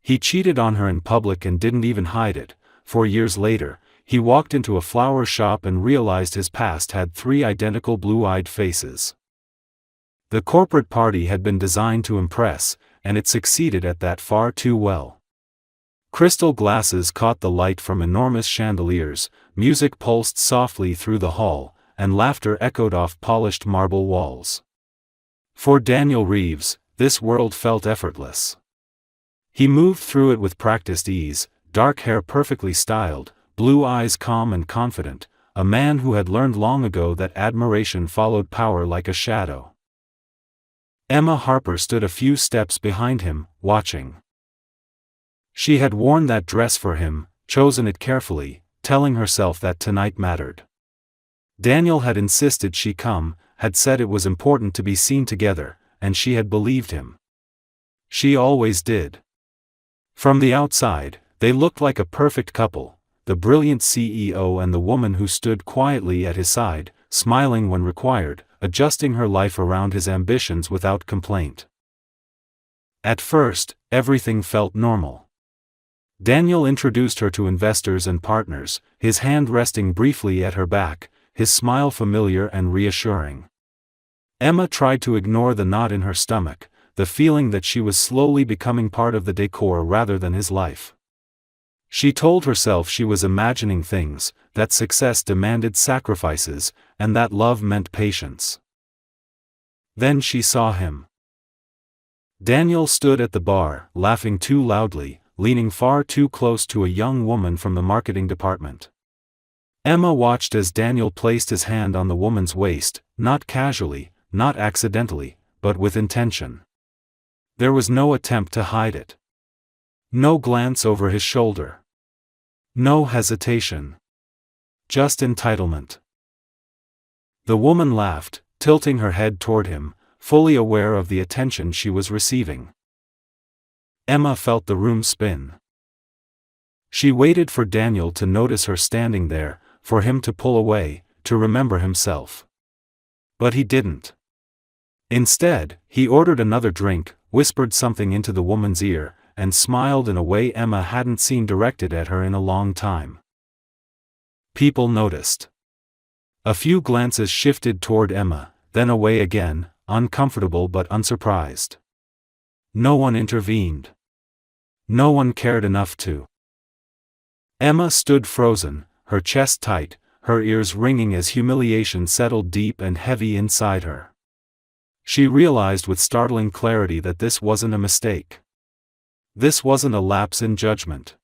He cheated on her in public and didn't even hide it. 4 years later, he walked into a flower shop and realized his past had 3 identical blue-eyed faces. The corporate party had been designed to impress, and it succeeded at that far too well. Crystal glasses caught the light from enormous chandeliers, music pulsed softly through the hall, and laughter echoed off polished marble walls. For Daniel Reeves, this world felt effortless. He moved through it with practiced ease, dark hair perfectly styled, blue eyes calm and confident, a man who had learned long ago that admiration followed power like a shadow. Emma Harper stood a few steps behind him, watching. She had worn that dress for him, chosen it carefully, telling herself that tonight mattered. Daniel had insisted she come, had said it was important to be seen together, and she had believed him. She always did. From the outside, they looked like a perfect couple, the brilliant CEO and the woman who stood quietly at his side, smiling when required, adjusting her life around his ambitions without complaint. At first, everything felt normal. Daniel introduced her to investors and partners, his hand resting briefly at her back, his smile familiar and reassuring. Emma tried to ignore the knot in her stomach, the feeling that she was slowly becoming part of the decor rather than his life. She told herself she was imagining things, that success demanded sacrifices, and that love meant patience. Then she saw him. Daniel stood at the bar, laughing too loudly, leaning far too close to a young woman from the marketing department. Emma watched as Daniel placed his hand on the woman's waist, not casually, not accidentally, but with intention. There was no attempt to hide it. No glance over his shoulder. No hesitation. Just entitlement. The woman laughed, tilting her head toward him, fully aware of the attention she was receiving. Emma felt the room spin. She waited for Daniel to notice her standing there, for him to pull away, to remember himself. But he didn't. Instead, he ordered another drink, whispered something into the woman's ear, and smiled in a way Emma hadn't seen directed at her in a long time. People noticed. A few glances shifted toward Emma, then away again, uncomfortable but unsurprised. No one intervened. No one cared enough to. Emma stood frozen, her chest tight, her ears ringing as humiliation settled deep and heavy inside her. She realized with startling clarity that this wasn't a mistake. This wasn't a lapse in judgment.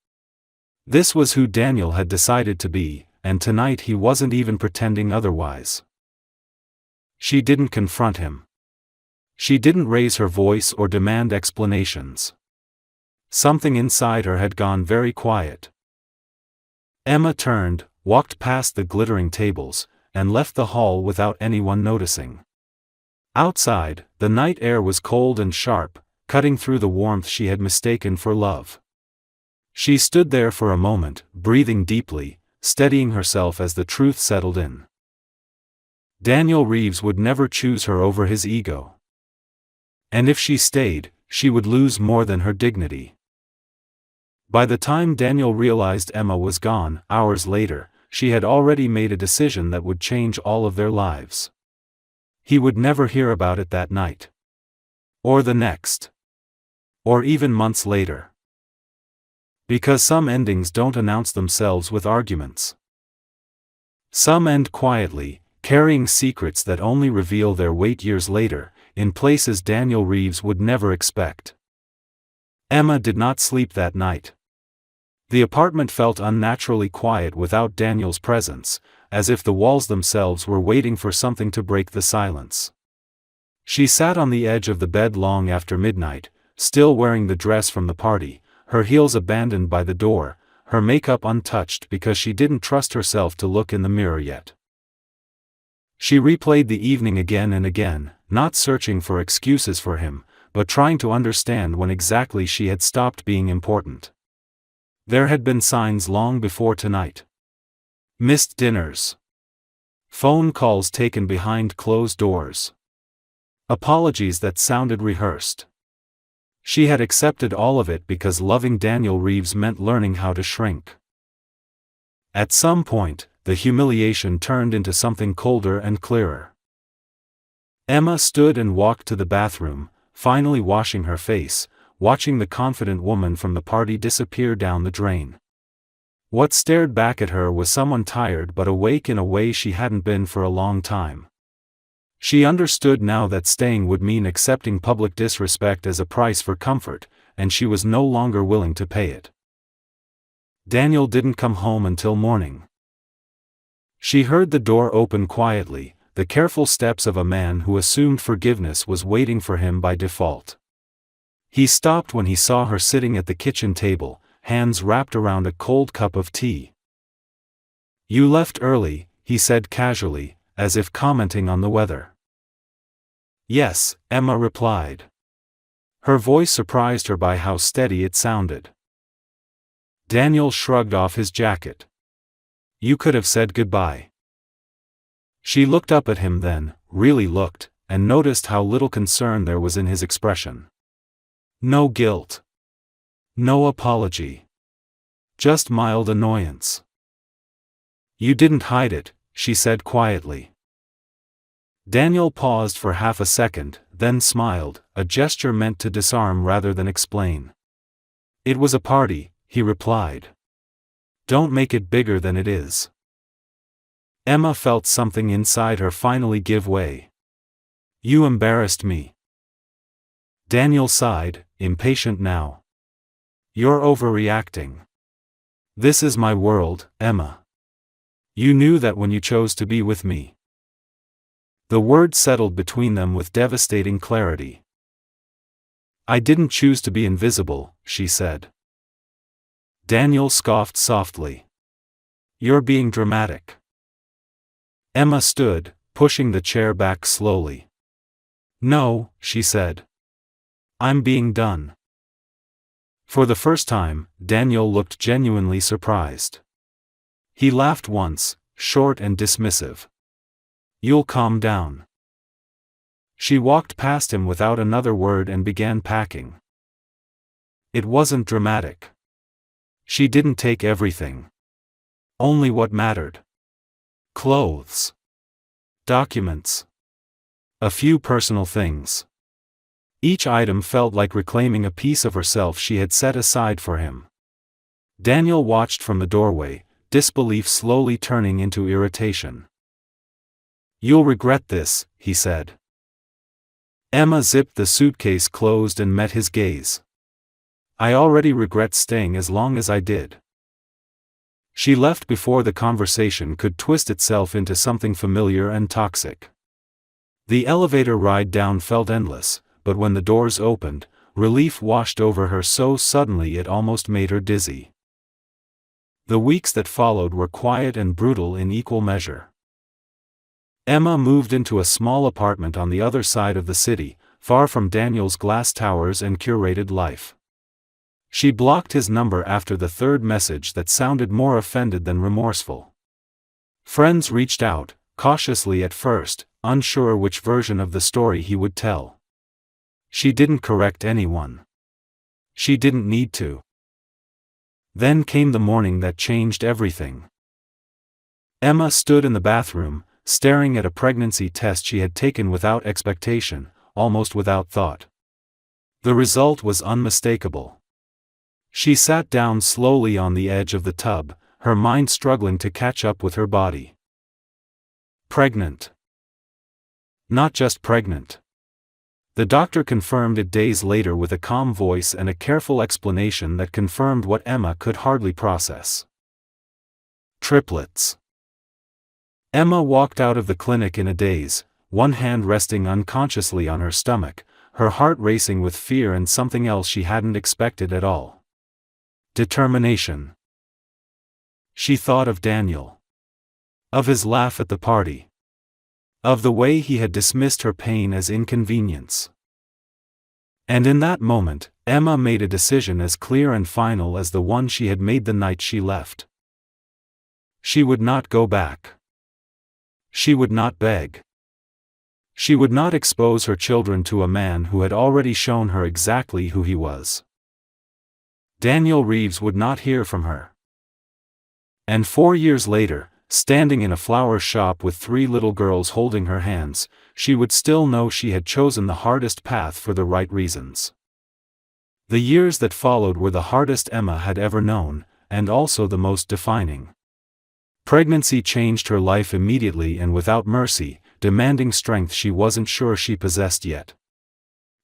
This was who Daniel had decided to be, and tonight he wasn't even pretending otherwise. She didn't confront him. She didn't raise her voice or demand explanations. Something inside her had gone very quiet. Emma turned, walked past the glittering tables, and left the hall without anyone noticing. Outside, the night air was cold and sharp, cutting through the warmth she had mistaken for love. She stood there for a moment, breathing deeply, steadying herself as the truth settled in. Daniel Reeves would never choose her over his ego. And if she stayed, she would lose more than her dignity. By the time Daniel realized Emma was gone, hours later, she had already made a decision that would change all of their lives. He would never hear about it that night. Or the next. Or even months later. Because some endings don't announce themselves with arguments. Some end quietly, carrying secrets that only reveal their weight years later, in places Daniel Reeves would never expect. Emma did not sleep that night. The apartment felt unnaturally quiet without Daniel's presence, as if the walls themselves were waiting for something to break the silence. She sat on the edge of the bed long after midnight, still wearing the dress from the party, her heels abandoned by the door, her makeup untouched because she didn't trust herself to look in the mirror yet. She replayed the evening again and again, not searching for excuses for him, but trying to understand when exactly she had stopped being important. There had been signs long before tonight. Missed dinners. Phone calls taken behind closed doors. Apologies that sounded rehearsed. She had accepted all of it because loving Daniel Reeves meant learning how to shrink. At some point, the humiliation turned into something colder and clearer. Emma stood and walked to the bathroom, finally washing her face, watching the confident woman from the party disappear down the drain. What stared back at her was someone tired but awake in a way she hadn't been for a long time. She understood now that staying would mean accepting public disrespect as a price for comfort, and she was no longer willing to pay it. Daniel didn't come home until morning. She heard the door open quietly, the careful steps of a man who assumed forgiveness was waiting for him by default. He stopped when he saw her sitting at the kitchen table, hands wrapped around a cold cup of tea. "You left early," he said casually, as if commenting on the weather. "Yes," Emma replied. Her voice surprised her by how steady it sounded. Daniel shrugged off his jacket. "You could have said goodbye." She looked up at him then, really looked, and noticed how little concern there was in his expression. No guilt. No apology. Just mild annoyance. "You didn't hide it," she said quietly. Daniel paused for half a second, then smiled, a gesture meant to disarm rather than explain. "It was a party," he replied. "Don't make it bigger than it is." Emma felt something inside her finally give way. "You embarrassed me." Daniel sighed, impatient now. "You're overreacting. This is my world, Emma. You knew that when you chose to be with me." The words settled between them with devastating clarity. "I didn't choose to be invisible," she said. Daniel scoffed softly. "You're being dramatic." Emma stood, pushing the chair back slowly. "No," she said. "I'm being done." For the first time, Daniel looked genuinely surprised. He laughed once, short and dismissive. "You'll calm down." She walked past him without another word and began packing. It wasn't dramatic. She didn't take everything. Only what mattered. Clothes. Documents. A few personal things. Each item felt like reclaiming a piece of herself she had set aside for him. Daniel watched from the doorway, disbelief slowly turning into irritation. "You'll regret this," he said. Emma zipped the suitcase closed and met his gaze. "I already regret staying as long as I did." She left before the conversation could twist itself into something familiar and toxic. The elevator ride down felt endless, but when the doors opened, relief washed over her so suddenly it almost made her dizzy. The weeks that followed were quiet and brutal in equal measure. Emma moved into a small apartment on the other side of the city, far from Daniel's glass towers and curated life. She blocked his number after the third message that sounded more offended than remorseful. Friends reached out, cautiously at first, unsure which version of the story he would tell. She didn't correct anyone. She didn't need to. Then came the morning that changed everything. Emma stood in the bathroom, staring at a pregnancy test she had taken without expectation, almost without thought. The result was unmistakable. She sat down slowly on the edge of the tub, her mind struggling to catch up with her body. Pregnant. Not just pregnant. The doctor confirmed it days later with a calm voice and a careful explanation that confirmed what Emma could hardly process. Triplets. Emma walked out of the clinic in a daze, one hand resting unconsciously on her stomach, her heart racing with fear and something else she hadn't expected at all. Determination. She thought of Daniel. Of his laugh at the party. Of the way he had dismissed her pain as inconvenience. And in that moment, Emma made a decision as clear and final as the one she had made the night she left. She would not go back. She would not beg. She would not expose her children to a man who had already shown her exactly who he was. Daniel Reeves would not hear from her. And 4 years later, standing in a flower shop with 3 little girls holding her hands, she would still know she had chosen the hardest path for the right reasons. The years that followed were the hardest Emma had ever known, and also the most defining. Pregnancy changed her life immediately and without mercy, demanding strength she wasn't sure she possessed yet.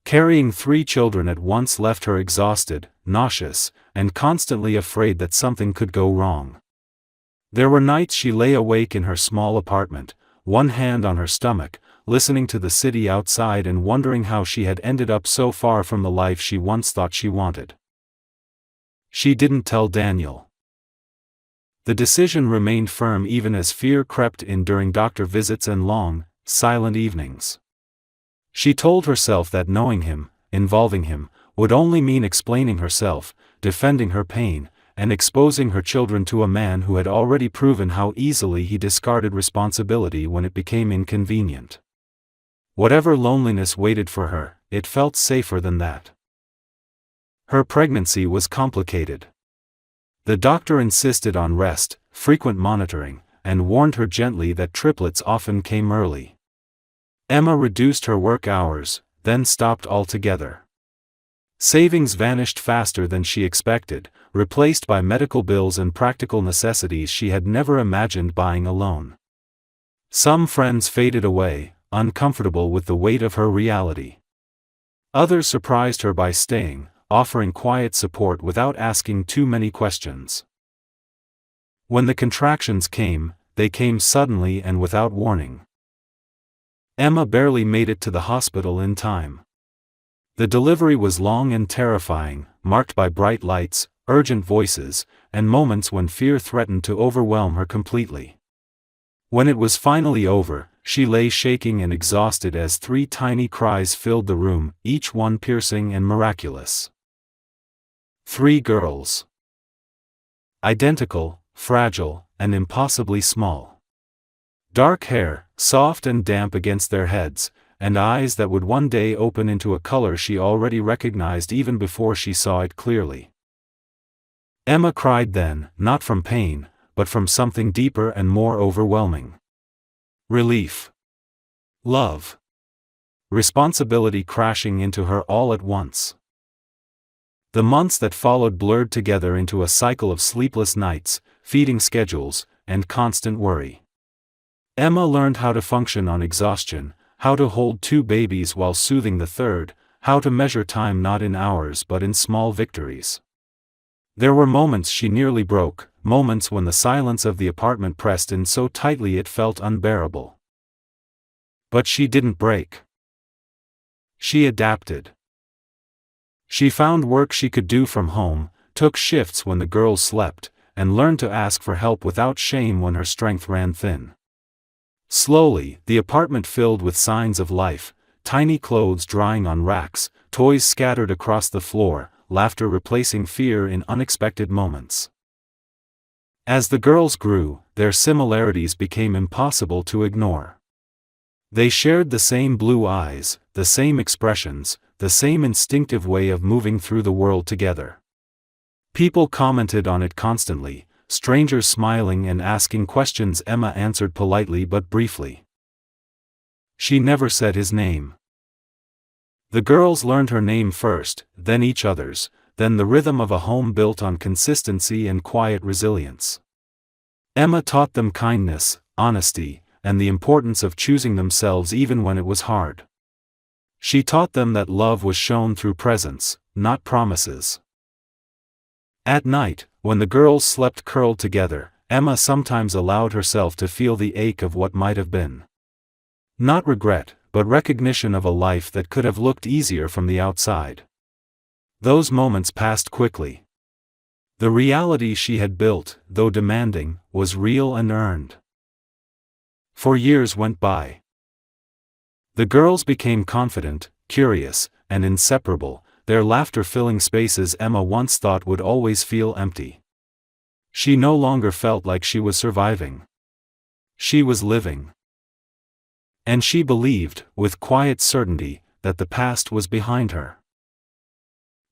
Carrying 3 children at once left her exhausted, nauseous, and constantly afraid that something could go wrong. There were nights she lay awake in her small apartment, one hand on her stomach, listening to the city outside and wondering how she had ended up so far from the life she once thought she wanted. She didn't tell Daniel. The decision remained firm even as fear crept in during doctor visits and long, silent evenings. She told herself that knowing him, involving him, would only mean explaining herself, defending her pain, and exposing her children to a man who had already proven how easily he discarded responsibility when it became inconvenient. Whatever loneliness waited for her, it felt safer than that. Her pregnancy was complicated. The doctor insisted on rest, frequent monitoring, and warned her gently that triplets often came early. Emma reduced her work hours, then stopped altogether. Savings vanished faster than she expected, replaced by medical bills and practical necessities she had never imagined buying alone. Some friends faded away, uncomfortable with the weight of her reality. Others surprised her by staying, offering quiet support without asking too many questions. When the contractions came, they came suddenly and without warning. Emma barely made it to the hospital in time. The delivery was long and terrifying, marked by bright lights, urgent voices, and moments when fear threatened to overwhelm her completely. When it was finally over, she lay shaking and exhausted as 3 tiny cries filled the room, each one piercing and miraculous. 3 girls. Identical, fragile, and impossibly small. Dark hair, soft and damp against their heads, and eyes that would one day open into a color she already recognized even before she saw it clearly. Emma cried then, not from pain, but from something deeper and more overwhelming. Relief. Love. Responsibility crashing into her all at once. The months that followed blurred together into a cycle of sleepless nights, feeding schedules, and constant worry. Emma learned how to function on exhaustion, how to hold 2 babies while soothing the third, how to measure time not in hours but in small victories. There were moments she nearly broke, moments when the silence of the apartment pressed in so tightly it felt unbearable. But she didn't break. She adapted. She found work she could do from home, took shifts when the girls slept, and learned to ask for help without shame when her strength ran thin. Slowly, the apartment filled with signs of life, tiny clothes drying on racks, toys scattered across the floor, laughter replacing fear in unexpected moments. As the girls grew, their similarities became impossible to ignore. They shared the same blue eyes, the same expressions, the same instinctive way of moving through the world together. People commented on it constantly, strangers smiling and asking questions Emma answered politely but briefly. She never said his name. The girls learned her name first, then each other's, then the rhythm of a home built on consistency and quiet resilience. Emma taught them kindness, honesty, and the importance of choosing themselves even when it was hard. She taught them that love was shown through presence, not promises. At night, when the girls slept curled together, Emma sometimes allowed herself to feel the ache of what might have been. Not regret, but recognition of a life that could have looked easier from the outside. Those moments passed quickly. The reality she had built, though demanding, was real and earned. 4 years went by. The girls became confident, curious, and inseparable, their laughter filling spaces Emma once thought would always feel empty. She no longer felt like she was surviving. She was living. And she believed, with quiet certainty, that the past was behind her.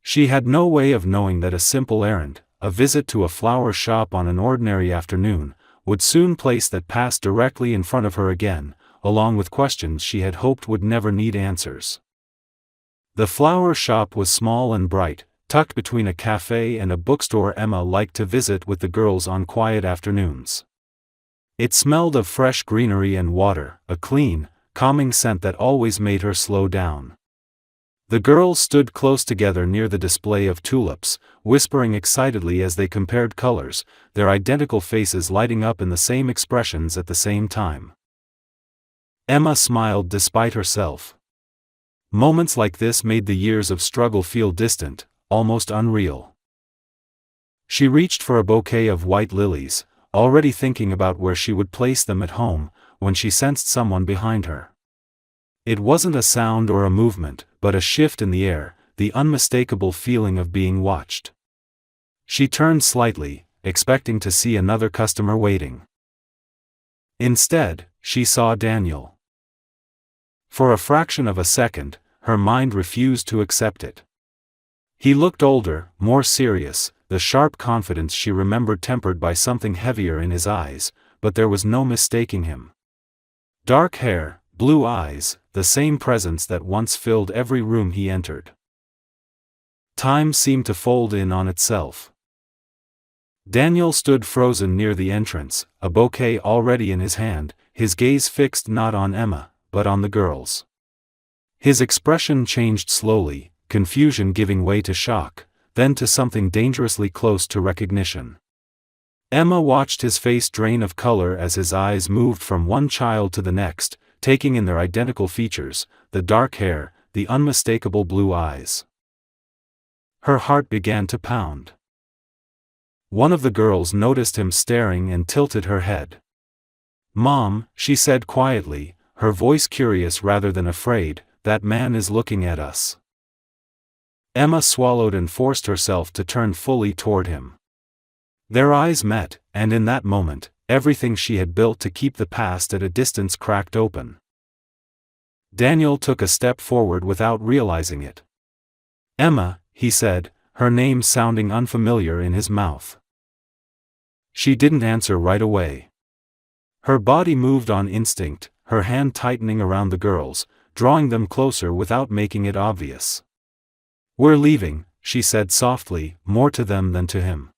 She had no way of knowing that a simple errand, a visit to a flower shop on an ordinary afternoon, would soon place that past directly in front of her again, along with questions she had hoped would never need answers. The flower shop was small and bright, tucked between a cafe and a bookstore Emma liked to visit with the girls on quiet afternoons. It smelled of fresh greenery and water, a clean, calming scent that always made her slow down. The girls stood close together near the display of tulips, whispering excitedly as they compared colors, their identical faces lighting up in the same expressions at the same time. Emma smiled despite herself. Moments like this made the years of struggle feel distant, almost unreal. She reached for a bouquet of white lilies, already thinking about where she would place them at home, when she sensed someone behind her. It wasn't a sound or a movement, but a shift in the air, the unmistakable feeling of being watched. She turned slightly, expecting to see another customer waiting. Instead, she saw Daniel. For a fraction of a second, her mind refused to accept it. He looked older, more serious, the sharp confidence she remembered tempered by something heavier in his eyes, but there was no mistaking him. Dark hair, blue eyes, the same presence that once filled every room he entered. Time seemed to fold in on itself. Daniel stood frozen near the entrance, a bouquet already in his hand, his gaze fixed not on Emma, but on the girls. His expression changed slowly, confusion giving way to shock, then to something dangerously close to recognition. Emma watched his face drain of color as his eyes moved from one child to the next, taking in their identical features, the dark hair, the unmistakable blue eyes. Her heart began to pound. One of the girls noticed him staring and tilted her head. "Mom," she said quietly, her voice curious rather than afraid, "that man is looking at us." Emma swallowed and forced herself to turn fully toward him. Their eyes met, and in that moment, everything she had built to keep the past at a distance cracked open. Daniel took a step forward without realizing it. "Emma," he said, her name sounding unfamiliar in his mouth. She didn't answer right away. Her body moved on instinct, her hand tightening around the girls, drawing them closer without making it obvious. "We're leaving," she said softly, more to them than to him.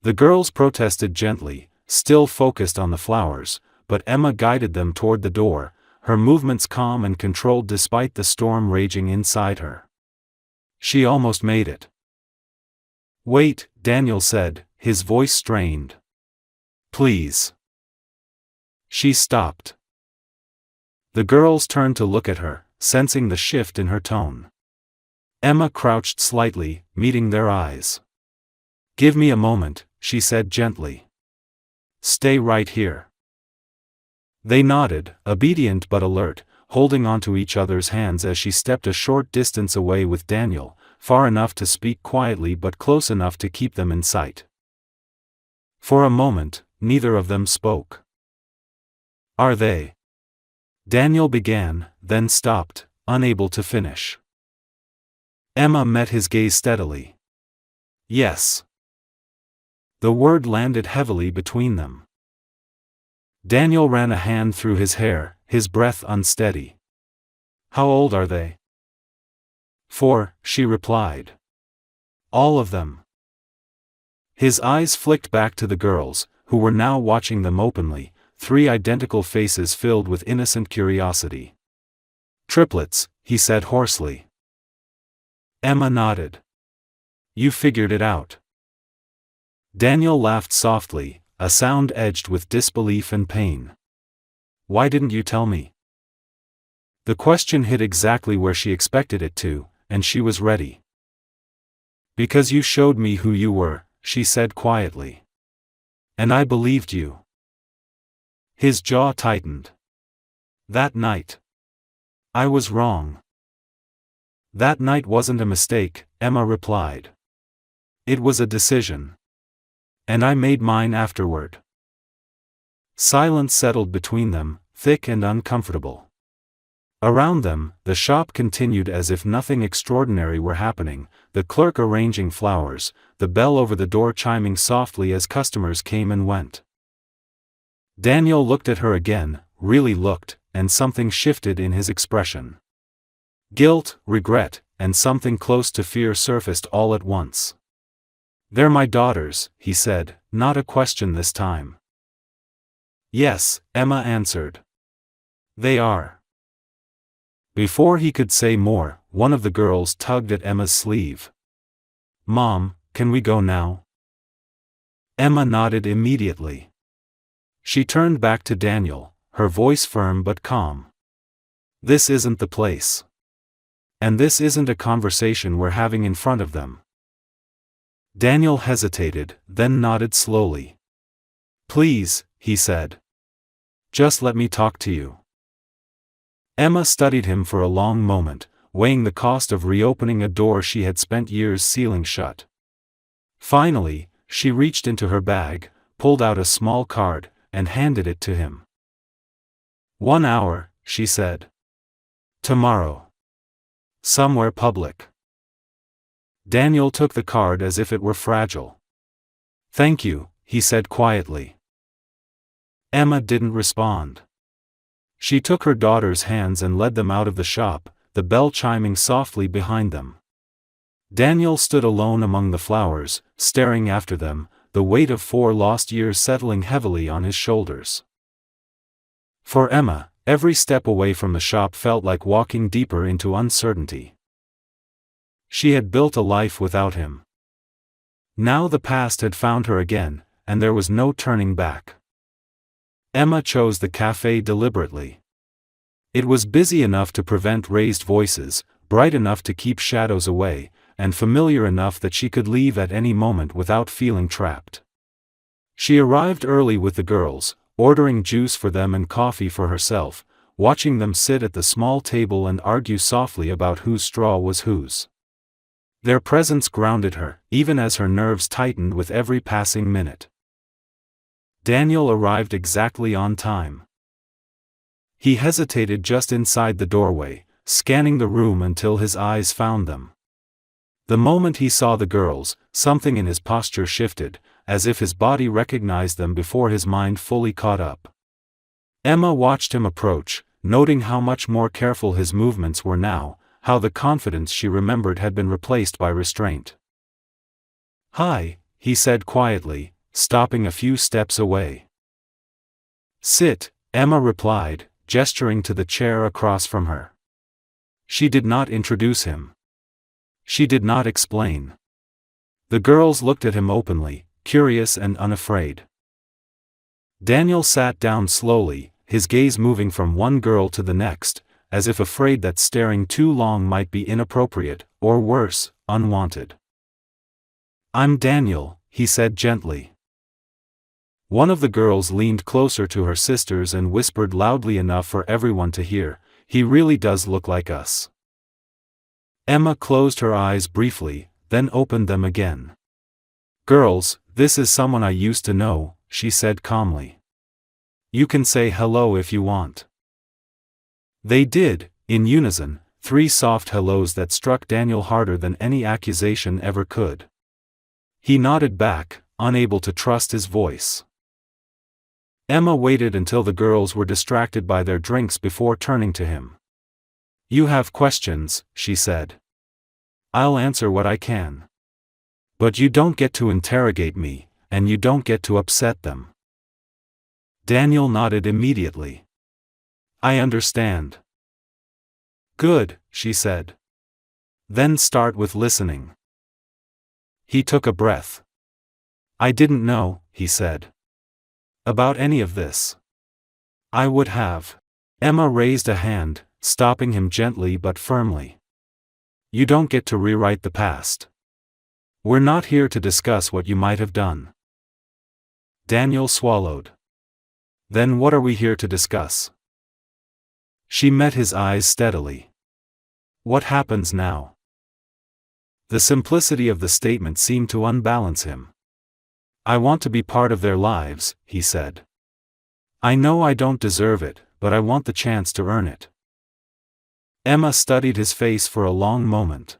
The girls protested gently, still focused on the flowers, but Emma guided them toward the door, her movements calm and controlled despite the storm raging inside her. She almost made it. "Wait," Daniel said, his voice strained. "Please." She stopped. The girls turned to look at her, sensing the shift in her tone. Emma crouched slightly, meeting their eyes. "Give me a moment," she said gently. "Stay right here." They nodded, obedient but alert, holding onto each other's hands as she stepped a short distance away with Daniel, far enough to speak quietly but close enough to keep them in sight. For a moment, neither of them spoke. "Are they?" Daniel began, then stopped, unable to finish. Emma met his gaze steadily. "Yes." The word landed heavily between them. Daniel ran a hand through his hair, his breath unsteady. "How old are they?" "4," she replied. "All of them?" His eyes flicked back to the girls, who were now watching them openly, 3 identical faces filled with innocent curiosity. "Triplets," he said hoarsely. Emma nodded. "You figured it out." Daniel laughed softly, a sound edged with disbelief and pain. "Why didn't you tell me?" The question hit exactly where she expected it to, and she was ready. "Because you showed me who you were," she said quietly. "And I believed you." His jaw tightened. "That night. I was wrong." "That night wasn't a mistake," Emma replied. "It was a decision. And I made mine afterward." Silence settled between them, thick and uncomfortable. Around them, the shop continued as if nothing extraordinary were happening, the clerk arranging flowers, the bell over the door chiming softly as customers came and went. Daniel looked at her again, really looked, and something shifted in his expression. Guilt, regret, and something close to fear surfaced all at once. "They're my daughters," he said, not a question this time. "Yes," Emma answered. "They are." Before he could say more, one of the girls tugged at Emma's sleeve. "Mom, can we go now?" Emma nodded immediately. She turned back to Daniel, her voice firm but calm. "This isn't the place. And this isn't a conversation we're having in front of them." Daniel hesitated, then nodded slowly. "Please," he said. "Just let me talk to you." Emma studied him for a long moment, weighing the cost of reopening a door she had spent years sealing shut. Finally, she reached into her bag, pulled out a small card, and handed it to him. "1 hour," she said. "Tomorrow. Somewhere public." Daniel took the card as if it were fragile. "Thank you," he said quietly. Emma didn't respond. She took her daughter's hands and led them out of the shop, the bell chiming softly behind them. Daniel stood alone among the flowers, staring after them, the weight of 4 lost years settling heavily on his shoulders. For Emma, every step away from the shop felt like walking deeper into uncertainty. She had built a life without him. Now the past had found her again, and there was no turning back. Emma chose the cafe deliberately. It was busy enough to prevent raised voices, bright enough to keep shadows away, and familiar enough that she could leave at any moment without feeling trapped. She arrived early with the girls, ordering juice for them and coffee for herself, watching them sit at the small table and argue softly about whose straw was whose. Their presence grounded her, even as her nerves tightened with every passing minute. Daniel arrived exactly on time. He hesitated just inside the doorway, scanning the room until his eyes found them. The moment he saw the girls, something in his posture shifted, as if his body recognized them before his mind fully caught up. Emma watched him approach, noting how much more careful his movements were now, how the confidence she remembered had been replaced by restraint. "Hi," he said quietly, stopping a few steps away. "Sit," Emma replied, gesturing to the chair across from her. She did not introduce him. She did not explain. The girls looked at him openly, curious and unafraid. Daniel sat down slowly, his gaze moving from one girl to the next, as if afraid that staring too long might be inappropriate, or worse, unwanted. "I'm Daniel," he said gently. One of the girls leaned closer to her sisters and whispered loudly enough for everyone to hear, "He really does look like us." Emma closed her eyes briefly, then opened them again. "Girls, this is someone I used to know," she said calmly. "You can say hello if you want." They did, in unison, 3 soft hellos that struck Daniel harder than any accusation ever could. He nodded back, unable to trust his voice. Emma waited until the girls were distracted by their drinks before turning to him. "You have questions," she said. "I'll answer what I can. But you don't get to interrogate me, and you don't get to upset them." Daniel nodded immediately. "I understand." "Good," she said. "Then start with listening." He took a breath. "I didn't know," he said, "about any of this. I would have." Emma raised a hand, stopping him gently but firmly. "You don't get to rewrite the past. We're not here to discuss what you might have done." Daniel swallowed. "Then what are we here to discuss?" She met his eyes steadily. "What happens now?" The simplicity of the statement seemed to unbalance him. "I want to be part of their lives," he said. "I know I don't deserve it, but I want the chance to earn it. Emma studied his face for a long moment.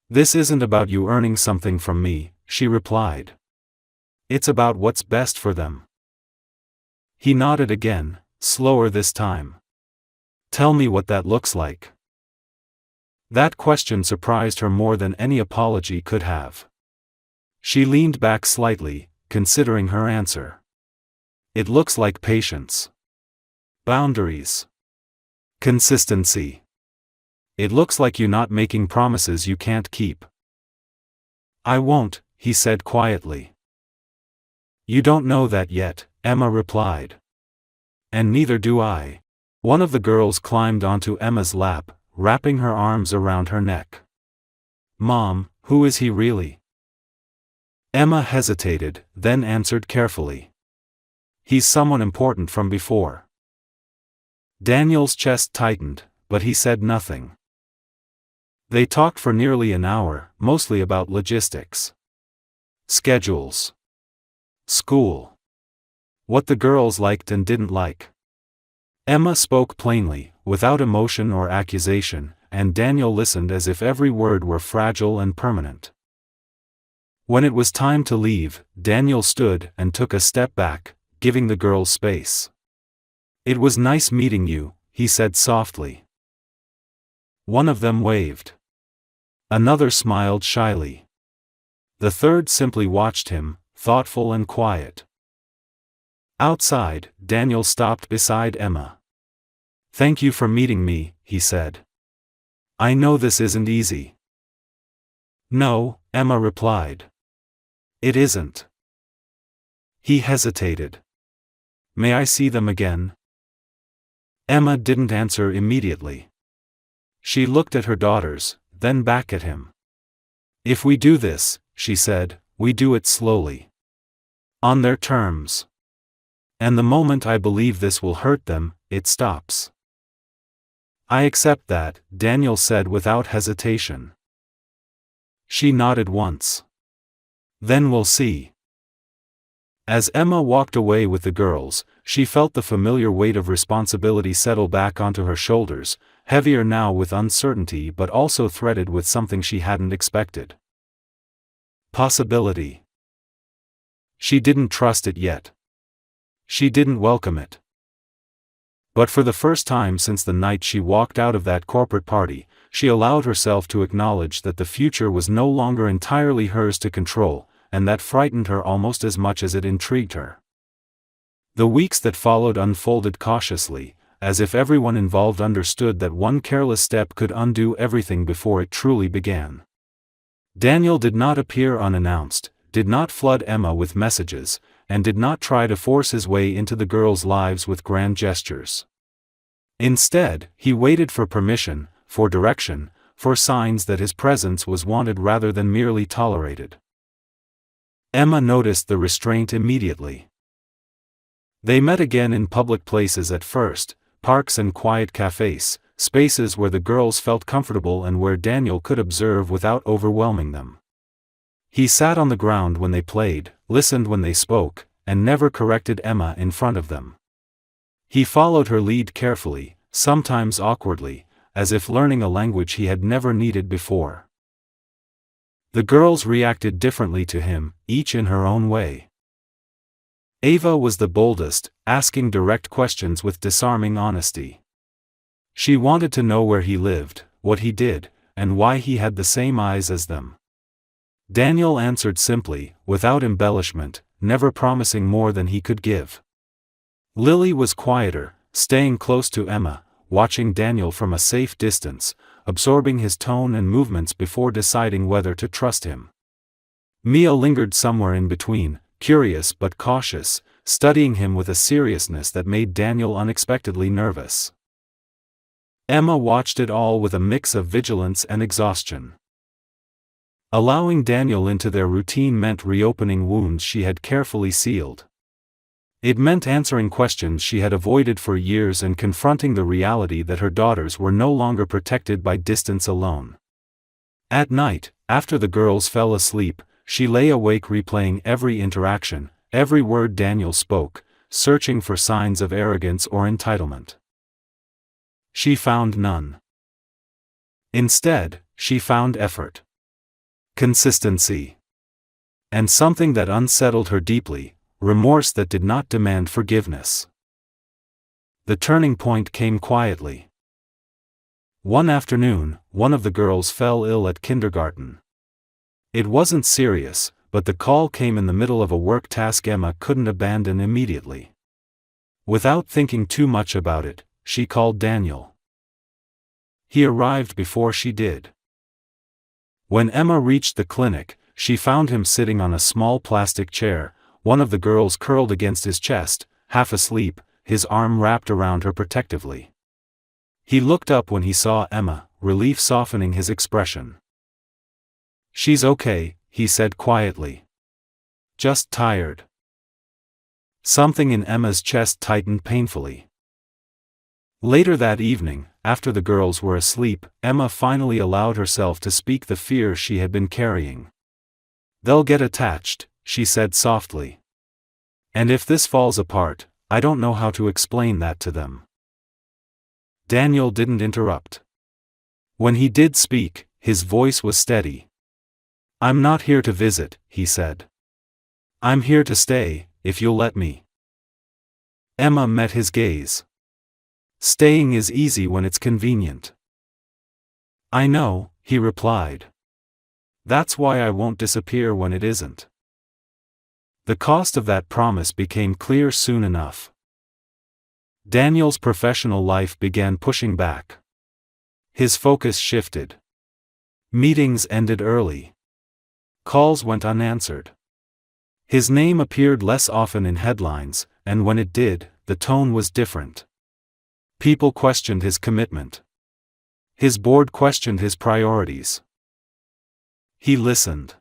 This isn't about you earning something from me, she replied. It's about what's best for them. He nodded again, slower this time. Tell me what that looks like. That question surprised her more than any apology could have. She leaned back slightly, considering her answer. It looks like patience. Boundaries. Consistency. It looks like you not making promises you can't keep. I won't, he said quietly. You don't know that yet, Emma replied. And neither do I. One of the girls climbed onto Emma's lap, wrapping her arms around her neck. Mom, who is he really? Emma hesitated, then answered carefully. He's someone important from before. Daniel's chest tightened, but he said nothing. They talked for nearly an hour, mostly about logistics. Schedules. School. What the girls liked and didn't like. Emma spoke plainly, without emotion or accusation, and Daniel listened as if every word were fragile and permanent. When it was time to leave, Daniel stood and took a step back, giving the girls space. It was nice meeting you, he said softly. One of them waved. Another smiled shyly. The third simply watched him, thoughtful and quiet. Outside, Daniel stopped beside Emma. Thank you for meeting me, he said. I know this isn't easy. No, Emma replied. It isn't. He hesitated. May I see them again? Emma didn't answer immediately. She looked at her daughters, then back at him. If we do this, she said, we do it slowly. On their terms. And the moment I believe this will hurt them, it stops. I accept that, Daniel said without hesitation. She nodded once. Then we'll see. As Emma walked away with the girls, she felt the familiar weight of responsibility settle back onto her shoulders, heavier now with uncertainty but also threaded with something she hadn't expected. Possibility. She didn't trust it yet. She didn't welcome it. But for the first time since the night she walked out of that corporate party, she allowed herself to acknowledge that the future was no longer entirely hers to control, and that frightened her almost as much as it intrigued her. The weeks that followed unfolded cautiously, as if everyone involved understood that one careless step could undo everything before it truly began. Daniel did not appear unannounced, did not flood Emma with messages, and did not try to force his way into the girls' lives with grand gestures. Instead, he waited for permission, for direction, for signs that his presence was wanted rather than merely tolerated. Emma noticed the restraint immediately. They met again in public places at first, parks and quiet cafes, spaces where the girls felt comfortable and where Daniel could observe without overwhelming them. He sat on the ground when they played, listened when they spoke, and never corrected Emma in front of them. He followed her lead carefully, sometimes awkwardly, as if learning a language he had never needed before. The girls reacted differently to him, each in her own way. Ava was the boldest, asking direct questions with disarming honesty. She wanted to know where he lived, what he did, and why he had the same eyes as them. Daniel answered simply, without embellishment, never promising more than he could give. Lily was quieter, staying close to Emma, watching Daniel from a safe distance, absorbing his tone and movements before deciding whether to trust him. Mia lingered somewhere in between, curious but cautious, studying him with a seriousness that made Daniel unexpectedly nervous. Emma watched it all with a mix of vigilance and exhaustion. Allowing Daniel into their routine meant reopening wounds she had carefully sealed. It meant answering questions she had avoided for years and confronting the reality that her daughters were no longer protected by distance alone. At night, after the girls fell asleep, she lay awake replaying every interaction, every word Daniel spoke, searching for signs of arrogance or entitlement. She found none. Instead, she found effort, consistency, and something that unsettled her deeply, remorse that did not demand forgiveness. The turning point came quietly. One afternoon, one of the girls fell ill at kindergarten. It wasn't serious, but the call came in the middle of a work task Emma couldn't abandon immediately. Without thinking too much about it, she called Daniel. He arrived before she did. When Emma reached the clinic, she found him sitting on a small plastic chair, one of the girls curled against his chest, half asleep, his arm wrapped around her protectively. He looked up when he saw Emma, relief softening his expression. "She's okay," he said quietly. "Just tired." Something in Emma's chest tightened painfully. Later that evening, after the girls were asleep, Emma finally allowed herself to speak the fear she had been carrying. "They'll get attached," she said softly. "And if this falls apart, I don't know how to explain that to them." Daniel didn't interrupt. When he did speak, his voice was steady. "I'm not here to visit," he said. "I'm here to stay, if you'll let me." Emma met his gaze. "Staying is easy when it's convenient." "I know," he replied. "That's why I won't disappear when it isn't." The cost of that promise became clear soon enough. Daniel's professional life began pushing back. His focus shifted. Meetings ended early. Calls went unanswered. His name appeared less often in headlines, and when it did, the tone was different. People questioned his commitment. His board questioned his priorities. He listened.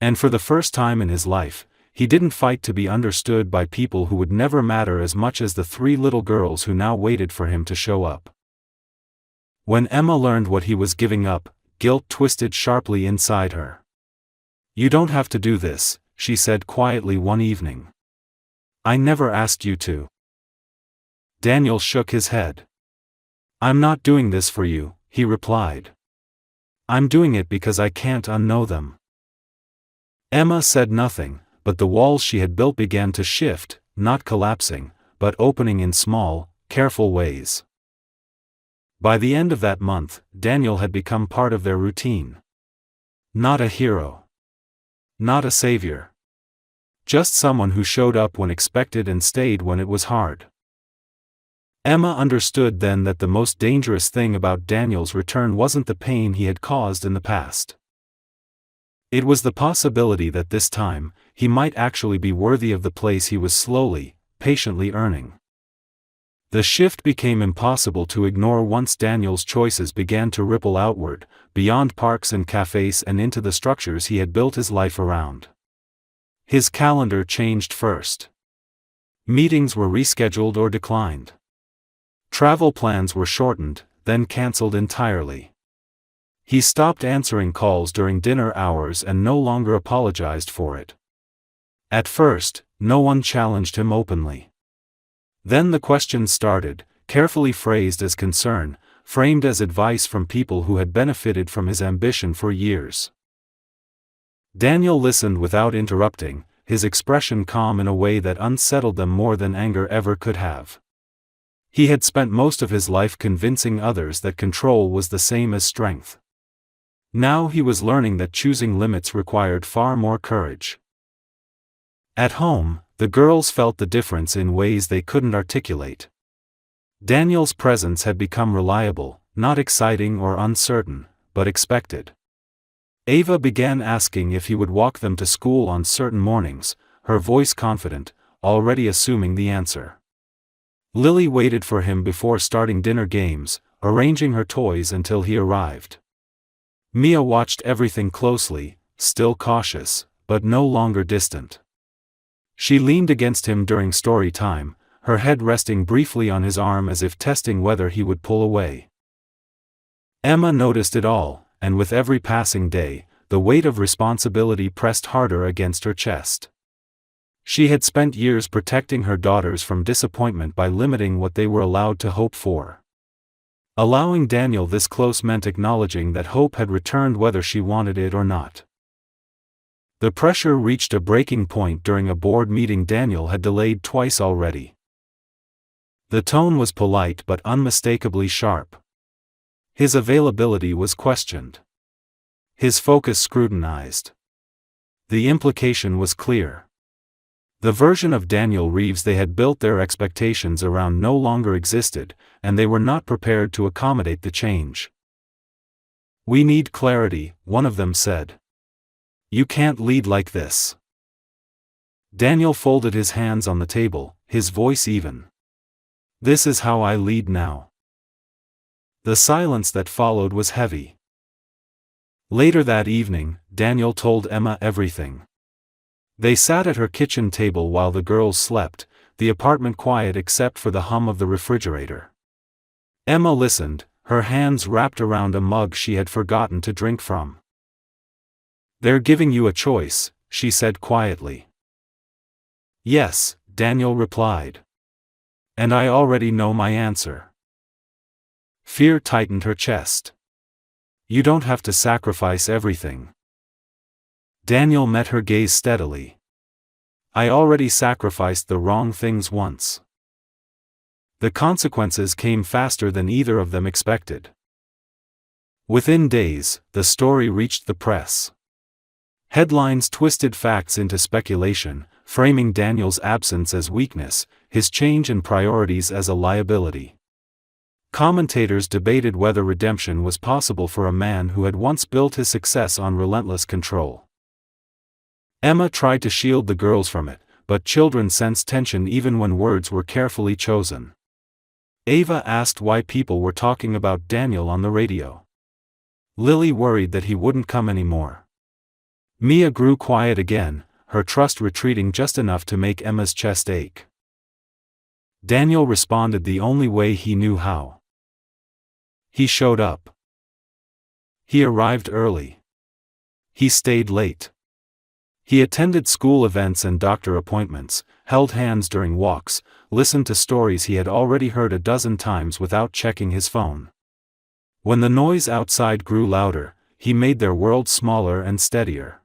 And for the first time in his life, he didn't fight to be understood by people who would never matter as much as the 3 little girls who now waited for him to show up. When Emma learned what he was giving up, guilt twisted sharply inside her. "You don't have to do this," she said quietly one evening. "I never asked you to." Daniel shook his head. "I'm not doing this for you," he replied. "I'm doing it because I can't unknow them." Emma said nothing, but the walls she had built began to shift, not collapsing, but opening in small, careful ways. By the end of that month, Daniel had become part of their routine. Not a hero. Not a savior. Just someone who showed up when expected and stayed when it was hard. Emma understood then that the most dangerous thing about Daniel's return wasn't the pain he had caused in the past. It was the possibility that this time, he might actually be worthy of the place he was slowly, patiently earning. The shift became impossible to ignore once Daniel's choices began to ripple outward, beyond parks and cafes and into the structures he had built his life around. His calendar changed first. Meetings were rescheduled or declined. Travel plans were shortened, then cancelled entirely. He stopped answering calls during dinner hours and no longer apologized for it. At first, no one challenged him openly. Then the questions started, carefully phrased as concern, framed as advice from people who had benefited from his ambition for years. Daniel listened without interrupting, his expression calm in a way that unsettled them more than anger ever could have. He had spent most of his life convincing others that control was the same as strength. Now he was learning that choosing limits required far more courage. At home, the girls felt the difference in ways they couldn't articulate. Daniel's presence had become reliable, not exciting or uncertain, but expected. Ava began asking if he would walk them to school on certain mornings, her voice confident, already assuming the answer. Lily waited for him before starting dinner games, arranging her toys until he arrived. Mia watched everything closely, still cautious, but no longer distant. She leaned against him during story time, her head resting briefly on his arm as if testing whether he would pull away. Emma noticed it all, and with every passing day, the weight of responsibility pressed harder against her chest. She had spent years protecting her daughters from disappointment by limiting what they were allowed to hope for. Allowing Daniel this close meant acknowledging that hope had returned whether she wanted it or not. The pressure reached a breaking point during a board meeting Daniel had delayed twice already. The tone was polite but unmistakably sharp. His availability was questioned. His focus scrutinized. The implication was clear. The version of Daniel Reeves they had built their expectations around no longer existed, and they were not prepared to accommodate the change. "We need clarity," one of them said. "You can't lead like this." Daniel folded his hands on the table, his voice even. "This is how I lead now." The silence that followed was heavy. Later that evening, Daniel told Emma everything. They sat at her kitchen table while the girls slept, the apartment quiet except for the hum of the refrigerator. Emma listened, her hands wrapped around a mug she had forgotten to drink from. "They're giving you a choice," she said quietly. "Yes," Daniel replied. "And I already know my answer." Fear tightened her chest. "You don't have to sacrifice everything." Daniel met her gaze steadily. "I already sacrificed the wrong things once." The consequences came faster than either of them expected. Within days, the story reached the press. Headlines twisted facts into speculation, framing Daniel's absence as weakness, his change in priorities as a liability. Commentators debated whether redemption was possible for a man who had once built his success on relentless control. Emma tried to shield the girls from it, but children sense tension even when words were carefully chosen. Ava asked why people were talking about Daniel on the radio. Lily worried that he wouldn't come anymore. Mia grew quiet again, her trust retreating just enough to make Emma's chest ache. Daniel responded the only way he knew how. He showed up. He arrived early. He stayed late. He attended school events and doctor appointments, held hands during walks, listened to stories he had already heard a dozen times without checking his phone. When the noise outside grew louder, he made their world smaller and steadier.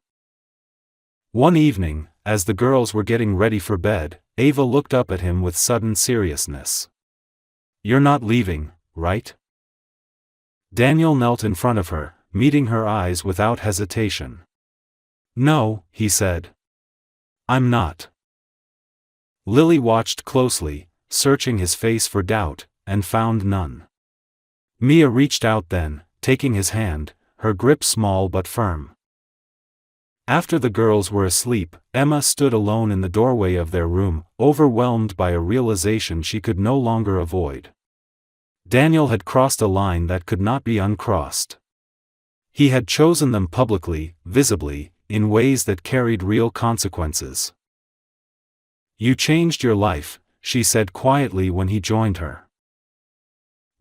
One evening, as the girls were getting ready for bed, Ava looked up at him with sudden seriousness. "You're not leaving, right?" Daniel knelt in front of her, meeting her eyes without hesitation. "No," he said. "I'm not." Lily watched closely, searching his face for doubt, and found none. Mia reached out then, taking his hand, her grip small but firm. After the girls were asleep, Emma stood alone in the doorway of their room, overwhelmed by a realization she could no longer avoid. Daniel had crossed a line that could not be uncrossed. He had chosen them publicly, visibly, in ways that carried real consequences. "You changed your life," she said quietly when he joined her.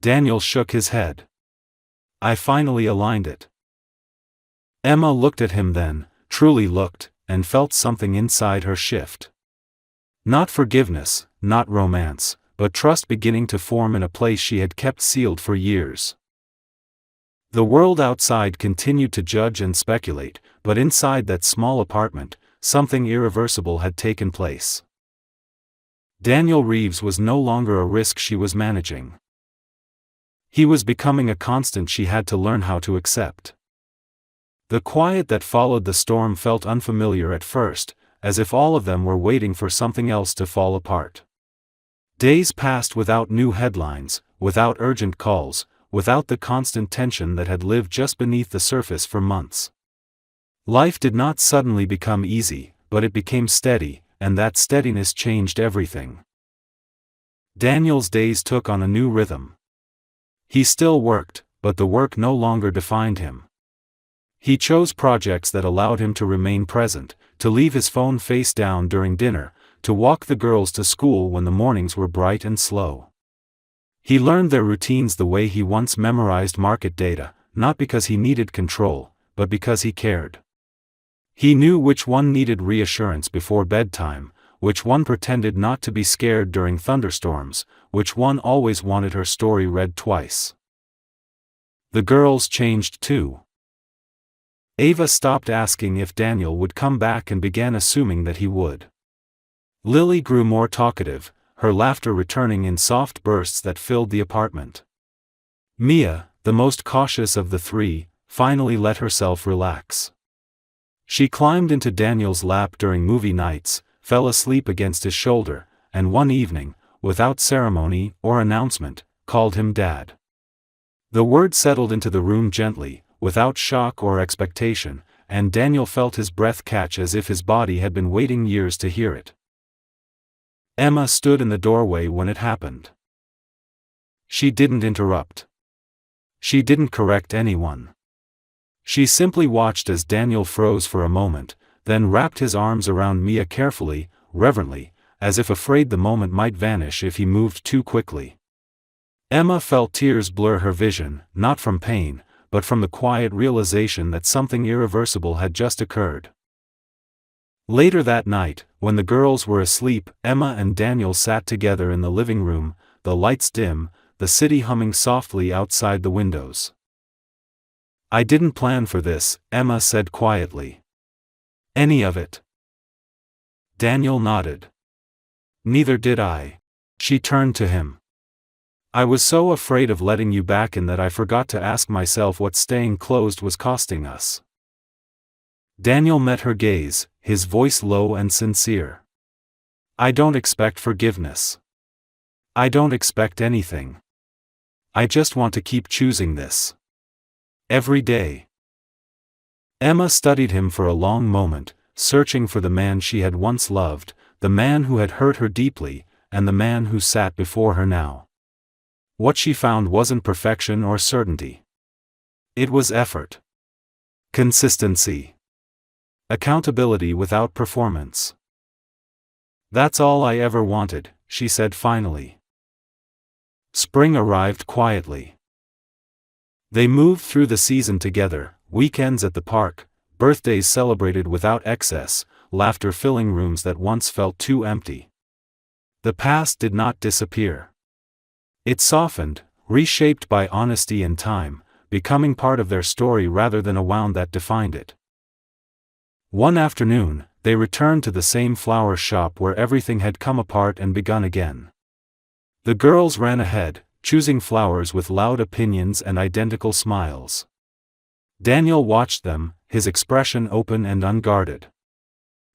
Daniel shook his head. "I finally aligned it." Emma looked at him then, truly looked, and felt something inside her shift. Not forgiveness, not romance, but trust beginning to form in a place she had kept sealed for years. The world outside continued to judge and speculate, but inside that small apartment, something irreversible had taken place. Daniel Reeves was no longer a risk she was managing. He was becoming a constant she had to learn how to accept. The quiet that followed the storm felt unfamiliar at first, as if all of them were waiting for something else to fall apart. Days passed without new headlines, without urgent calls, without the constant tension that had lived just beneath the surface for months. Life did not suddenly become easy, but it became steady, and that steadiness changed everything. Daniel's days took on a new rhythm. He still worked, but the work no longer defined him. He chose projects that allowed him to remain present, to leave his phone face down during dinner, to walk the girls to school when the mornings were bright and slow. He learned their routines the way he once memorized market data, not because he needed control, but because he cared. He knew which one needed reassurance before bedtime, which one pretended not to be scared during thunderstorms, which one always wanted her story read twice. The girls changed too. Ava stopped asking if Daniel would come back and began assuming that he would. Lily grew more talkative, her laughter returning in soft bursts that filled the apartment. Mia, the most cautious of the three, finally let herself relax. She climbed into Daniel's lap during movie nights, fell asleep against his shoulder, and one evening, without ceremony or announcement, called him Dad. The word settled into the room gently, without shock or expectation, and Daniel felt his breath catch as if his body had been waiting years to hear it. Emma stood in the doorway when it happened. She didn't interrupt. She didn't correct anyone. She simply watched as Daniel froze for a moment, then wrapped his arms around Mia carefully, reverently, as if afraid the moment might vanish if he moved too quickly. Emma felt tears blur her vision, not from pain, but from the quiet realization that something irreversible had just occurred. Later that night, when the girls were asleep, Emma and Daniel sat together in the living room, the lights dim, the city humming softly outside the windows. "I didn't plan for this," Emma said quietly. "Any of it?" Daniel nodded. "Neither did I." She turned to him. "I was so afraid of letting you back in that I forgot to ask myself what staying closed was costing us." Daniel met her gaze, his voice low and sincere. "I don't expect forgiveness. I don't expect anything. I just want to keep choosing this. Every day." Emma studied him for a long moment, searching for the man she had once loved, the man who had hurt her deeply, and the man who sat before her now. What she found wasn't perfection or certainty. It was effort. Consistency. Accountability without performance. "That's all I ever wanted," she said finally. Spring arrived quietly. They moved through the season together, weekends at the park, birthdays celebrated without excess, laughter filling rooms that once felt too empty. The past did not disappear. It softened, reshaped by honesty and time, becoming part of their story rather than a wound that defined it. One afternoon, they returned to the same flower shop where everything had come apart and begun again. The girls ran ahead, choosing flowers with loud opinions and identical smiles. Daniel watched them, his expression open and unguarded.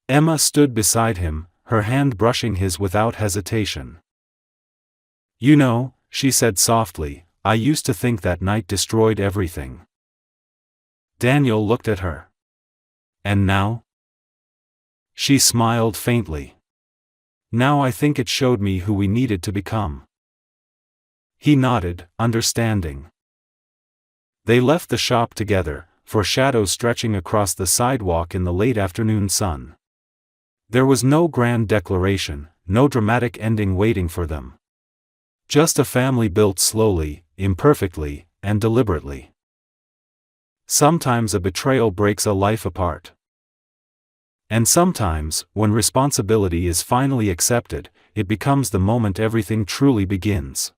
Emma stood beside him, her hand brushing his without hesitation. "You know," she said softly, "I used to think that night destroyed everything." Daniel looked at her. "And now?" She smiled faintly. "Now I think it showed me who we needed to become." He nodded, understanding. They left the shop together, for shadows stretching across the sidewalk in the late afternoon sun. There was no grand declaration, no dramatic ending waiting for them. Just a family built slowly, imperfectly, and deliberately. Sometimes a betrayal breaks a life apart. And sometimes, when responsibility is finally accepted, it becomes the moment everything truly begins.